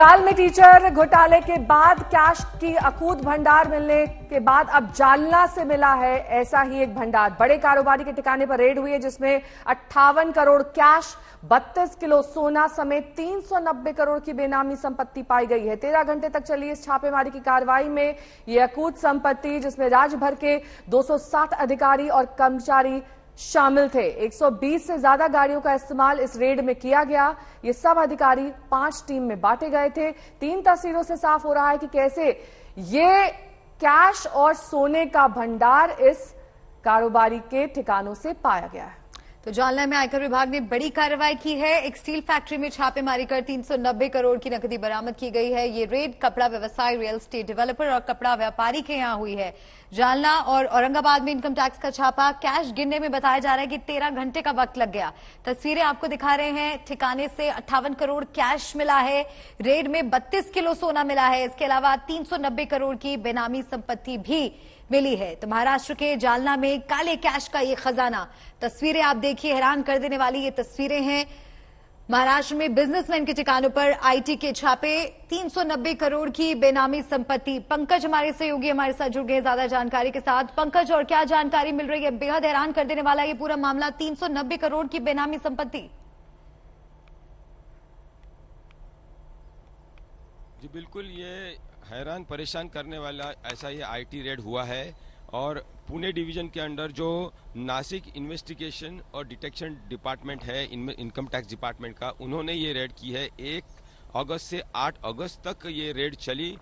साल में टीचर घोटाले के बाद कैश की अकूत भंडार मिलने के बाद अब जालना से मिला है ऐसा ही एक भंडार। बड़े कारोबारी के ठिकाने पर रेड हुई है जिसमें 58 करोड़ कैश, 32 किलो सोना समेत 390 करोड़ की बेनामी संपत्ति पाई गई है। 13 घंटे तक चली इस छापेमारी की कार्रवाई में ये अकूत संपत्ति जिसमें राज्य भर के 260 अधिकारी और कर्मचारी शामिल थे। 120 से ज्यादा गाड़ियों का इस्तेमाल इस रेड में किया गया। ये सब अधिकारी 5 टीम में बांटे गए थे। 3 तस्वीरों से साफ हो रहा है कि कैसे ये कैश और सोने का भंडार इस कारोबारी के ठिकानों से पाया गया है। तो जालना में आयकर विभाग ने बड़ी कार्रवाई की है। एक स्टील फैक्ट्री में छापेमारी कर 390 करोड़ की नकदी बरामद की गई है। ये रेड कपड़ा व्यवसाय, रियल एस्टेट डेवलपर और कपड़ा व्यापारी के यहां हुई है। जालना और औरंगाबाद में इनकम टैक्स का छापा। कैश गिनने में बताया जा रहा है कि 13 घंटे का वक्त लग गया। तस्वीरें आपको दिखा रहे हैं। ठिकाने से 58 करोड़ कैश मिला है। रेड में 32 किलो सोना मिला है। इसके अलावा 390 करोड़ की बेनामी संपत्ति भी मिली है। तो महाराष्ट्र के जालना में काले कैश का ये खजाना। तस्वीरें आप देखिए, हैरान कर देने वाली ये तस्वीरें हैं। महाराष्ट्र में बिजनेसमैन के ठिकानों पर आईटी के छापे, 390 करोड़ की बेनामी संपत्ति। पंकज हमारे सहयोगी हमारे साथ जुड़ गए ज्यादा जानकारी के साथ। पंकज, और क्या जानकारी मिल रही है? बेहद हैरान कर देने वाला ये पूरा मामला, 390 करोड़ की बेनामी संपत्ति। जी बिल्कुल, ये हैरान परेशान करने वाला ऐसा ये आईटी रेड हुआ है। और पुणे डिवीजन के अंडर जो नासिक इन्वेस्टिगेशन और डिटेक्शन डिपार्टमेंट है, इनकम टैक्स डिपार्टमेंट का, उन्होंने ये रेड की है। 1 अगस्त से 8 अगस्त तक ये रेड चली।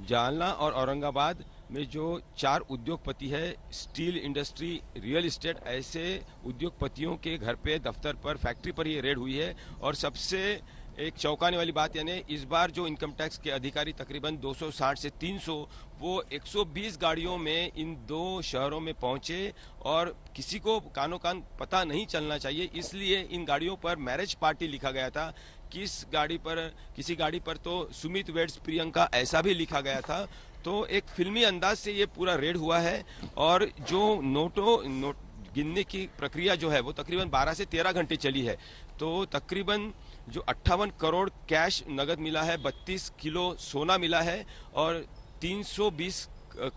जालना और औरंगाबाद में जो 4 उद्योगपति है, स्टील इंडस्ट्री, रियल एस्टेट, ऐसे उद्योगपतियों के घर पे, दफ्तर पर, फैक्ट्री पर ये रेड हुई है। और सबसे एक चौंकाने वाली बात, यानी इस बार जो इनकम टैक्स के अधिकारी तकरीबन 260 से 300, वो 120 गाड़ियों में इन 2 शहरों में पहुंचे। और किसी को कानो कान पता नहीं चलना चाहिए, इसलिए इन गाड़ियों पर मैरिज पार्टी लिखा गया था। किसी गाड़ी पर तो सुमित वेड्स प्रियंका ऐसा भी लिखा गया था। तो एक फिल्मी अंदाज से ये पूरा रेड हुआ है। और जो नोट गिनने की प्रक्रिया जो है वो तकरीबन 12 से 13 घंटे चली है। तो तकरीबन जो 58 करोड़ कैश नगद मिला है, 32 किलो सोना मिला है और 320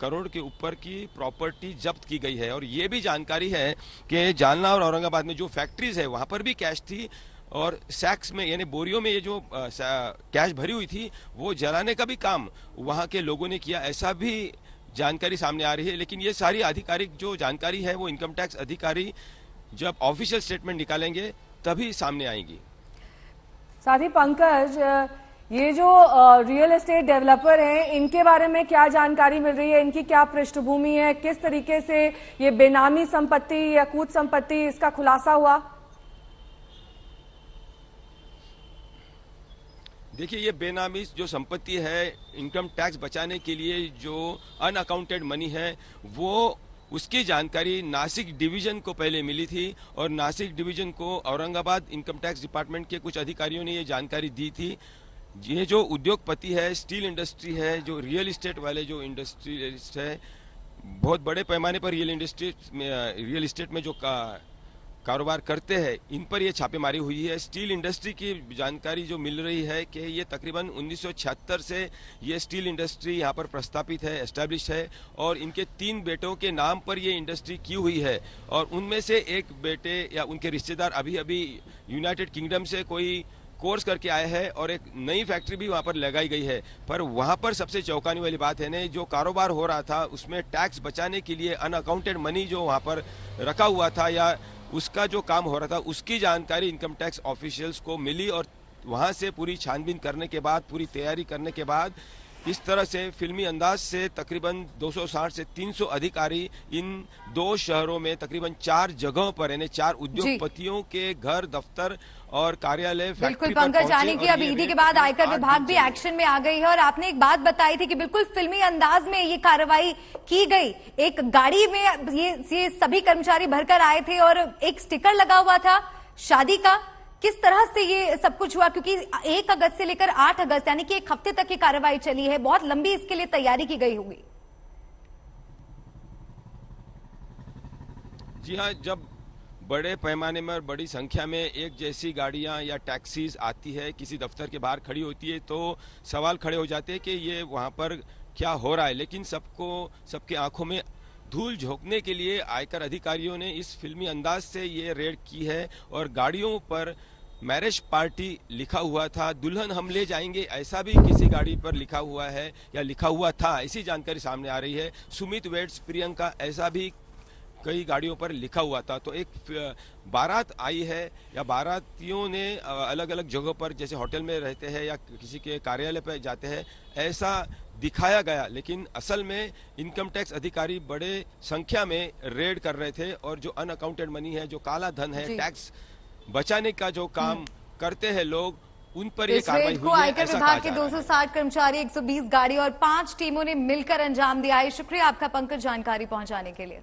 करोड़ के ऊपर की प्रॉपर्टी जब्त की गई है। और ये भी जानकारी है कि जालना और औरंगाबाद में जो फैक्ट्रीज है वहां पर भी कैश थी और सैक्स में यानी बोरियों में ये जो कैश भरी हुई थी वो जलाने का भी काम वहां के लोगों ने किया, ऐसा भी जानकारी सामने आ रही है। लेकिन ये सारी आधिकारिक जो जानकारी है वो इनकम टैक्स अधिकारी जब ऑफिशियल स्टेटमेंट निकालेंगे तभी सामने आएगी। साथ ही पंकज, ये जो रियल एस्टेट डेवलपर हैं, इनके बारे में क्या जानकारी मिल रही है? इनकी क्या पृष्ठभूमि है? किस तरीके से ये बेनामी संपत्ति या कूट संपत्ति, इसका खुलासा हुआ? देखिए, ये बेनामी जो संपत्ति है, इनकम टैक्स बचाने के लिए जो अनअकाउंटेड मनी है, वो उसकी जानकारी नासिक डिवीजन को पहले मिली थी। और नासिक डिवीजन को औरंगाबाद इनकम टैक्स डिपार्टमेंट के कुछ अधिकारियों ने ये जानकारी दी थी। ये जो उद्योगपति है, स्टील इंडस्ट्री है, जो रियल एस्टेट वाले जो इंडस्ट्रियलिस्ट है, बहुत बड़े पैमाने पर रियल एस्टेट में जो कारोबार करते हैं, इन पर ये छापेमारी हुई है। स्टील इंडस्ट्री की जानकारी जो मिल रही है कि ये तकरीबन 1976 से ये स्टील इंडस्ट्री यहाँ पर प्रस्थापित है, एस्टैब्लिश है। और इनके 3 बेटों के नाम पर ये इंडस्ट्री की हुई है। और उनमें से एक बेटे या उनके रिश्तेदार अभी अभी यूनाइटेड किंगडम से कोई कोर्स करके आए हैं और एक नई फैक्ट्री भी वहां पर लगाई गई है। पर वहां पर सबसे चौंकाने वाली बात है ने, जो कारोबार हो रहा था उसमें टैक्स बचाने के लिए अनअकाउंटेड मनी जो वहां पर रखा हुआ था या उसका जो काम हो रहा था, उसकी जानकारी इनकम टैक्स ऑफिशियल्स को मिली। और वहां से पूरी छानबीन करने के बाद, पूरी तैयारी करने के बाद, इस तरह से फिल्मी अंदाज से तकरीबन 260 से 300 अधिकारी इन 2 शहरों में तकरीबन 4 जगहों पर, यानी 4 उद्योगपतियों के घर, दफ्तर और कार्यालय, बिल्कुल पंकज, यानी कि अब ईडी के बाद आयकर विभाग भी एक्शन में आ गई है। और आपने एक बात बताई थी कि बिल्कुल फिल्मी अंदाज में ये कार्रवाई की गई। एक गाड़ी में ये सभी कर्मचारी भरकर आए थे और एक स्टिकर लगा हुआ था शादी का। किस तरह से ये सब कुछ हुआ? क्योंकि 1 अगस्त से लेकर 8 अगस्त यानी कि 1 हफ्ते तक ये कार्रवाई चली है, बहुत लंबी इसके लिए तैयारी की गई होगी। जी हाँ, जब बड़े पैमाने में और बड़ी संख्या में एक जैसी गाड़ियां या टैक्सीज आती है, किसी दफ्तर के बाहर खड़ी होती है, तो सवाल खड़े हो जाते हैं कि ये वहां पर क्या हो रहा है। लेकिन सबके आंखों में धूल झोंकने के लिए आयकर अधिकारियों ने इस फिल्मी अंदाज से ये रेड की है और गाड़ियों पर मैरिज पार्टी लिखा हुआ था, दुल्हन हम ले जाएंगे ऐसा भी किसी गाड़ी पर लिखा हुआ है या लिखा हुआ था, ऐसी जानकारी सामने आ रही है। सुमित वेड्स प्रियंका ऐसा भी कई गाड़ियों पर लिखा हुआ था। तो एक बारात आई है या बारातियों ने अलग अलग जगहों पर, जैसे होटल में रहते हैं या किसी के कार्यालय पर जाते हैं, ऐसा दिखाया गया। लेकिन असल में इनकम टैक्स अधिकारी बड़े संख्या में रेड कर रहे थे और जो अनअकाउंटेड मनी है, जो काला धन है, टैक्स बचाने का जो काम करते हैं लोग, उन पर ये कार्रवाई हुई है। आयकर विभाग के 260 कर्मचारी, 120 गाड़ी और 5 टीमों ने मिलकर अंजाम दिया है। शुक्रिया आपका पंकज जानकारी पहुंचाने के लिए।